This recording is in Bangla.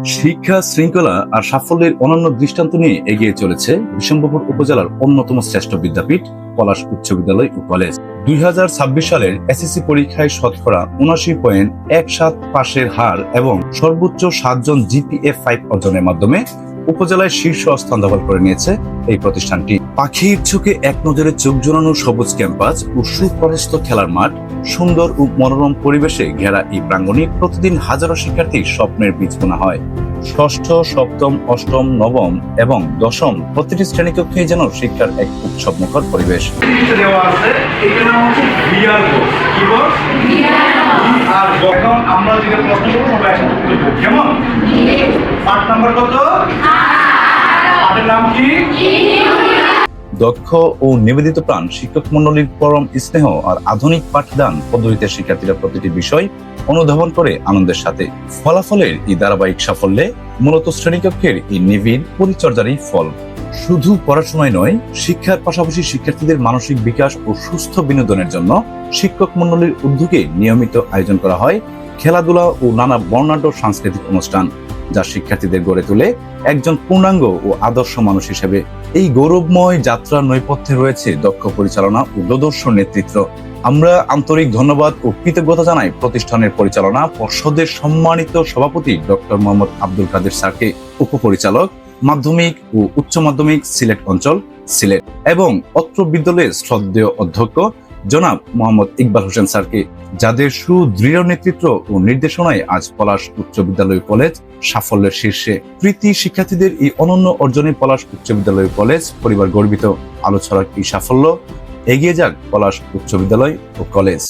শিক্ষা শৃঙ্খলা আর সাফল্যের অনন্য দৃষ্টান্ত নিয়ে এগিয়ে চলেছে বিশম্বরপুর উপজেলার অন্যতম শ্রেষ্ঠ বিদ্যাপীঠ পলাশ উচ্চ বিদ্যালয় ও কলেজ। 2026 সালের এসএসসি পরীক্ষায় শতকরা ৭৯.17 পাশের হার এবং সর্বোচ্চ 7 জন জিপিএ 5 অর্জনের মাধ্যমে উপজেলায় শীর্ষ স্থান দখল করে নিয়েছে এই প্রতিষ্ঠানটি। পাখির চোখে এক নজরে চোখ জোড়ানো সবুজ ক্যাম্পাস ও সুপরিচিত খেলার মাঠ, সুন্দর ও মনোরম পরিবেশে ঘেরা এই প্রাঙ্গণে প্রতিদিন হাজারো শিক্ষার্থীর স্বপ্নের বীজ বোনা হয়। ষষ্ঠ, সপ্তম, অষ্টম, নবম এবং দশম প্রতিটি শ্রেণীকক্ষে যেন শিক্ষার এক উৎসব মুখর পরিবেশ। আমরা যেটা প্রশ্ন করবো সবাই একসাথে উত্তর দেবো, কেমন? পাঠ নাম্বার কত? পাঠের নাম কি? দক্ষ ও নিবেদিত প্রাণ শিক্ষক মন্ডলীর পরম স্নেহ আর আধুনিক পাঠদান পদ্ধতিতে শিক্ষার্থীরা প্রতিটি বিষয় অনুধাবন করে আনন্দের সাথে। ফলাফলের এই ধারাবাহিক সাফল্যে মূলত শ্রেণীকক্ষের এই নিবিড় পরিচর্যারই ফল। শুধু পড়াশোনায় নয়, শিক্ষার পাশাপাশি শিক্ষার্থীদের মানসিক বিকাশ ও সুস্থ বিনোদনের জন্য শিক্ষক মন্ডলীর উদ্যোগে নিয়মিত আয়োজন করা হয় খেলাধুলা ও নানা বর্ণাঢ্য সাংস্কৃতিক অনুষ্ঠান, যা শিক্ষার্থীদের গড়ে তোলে একজন পূর্ণাঙ্গ ও আদর্শ মানুষ হিসেবে। এই গৌরবময় যাত্রার নৈপথ্যে রয়েছে দক্ষ পরিচালনা ও দুর্দর্শ নেতৃত্ব। আমরা আন্তরিক ধন্যবাদ ও কৃতজ্ঞতা জানাই প্রতিষ্ঠানের পরিচালনা পর্ষদের সম্মানিত সভাপতি ডক্টর মোহাম্মদ আব্দুল কাদের স্যারকে, উপপরিচালক মাধ্যমিক ও উচ্চ মাধ্যমিক সিলেট অঞ্চল সিলেট এবং অত্র বিদ্যালয়ের শ্রদ্ধেয় অধ্যক্ষ জনাব মোহাম্মদ ইকবাল হোসেন স্যারকে, যাদের সুদৃঢ় নেতৃত্ব ও নির্দেশনায় আজ পলাশ উচ্চ বিদ্যালয় কলেজ সাফল্যের শীর্ষে। কৃতি শিক্ষার্থীদের এই অনন্য অর্জনে পলাশ উচ্চ বিদ্যালয় কলেজ পরিবার গর্বিত। আলো ছড়ার এই সাফল্য, এগিয়ে যাক পলাশ উচ্চ বিদ্যালয় ও কলেজ।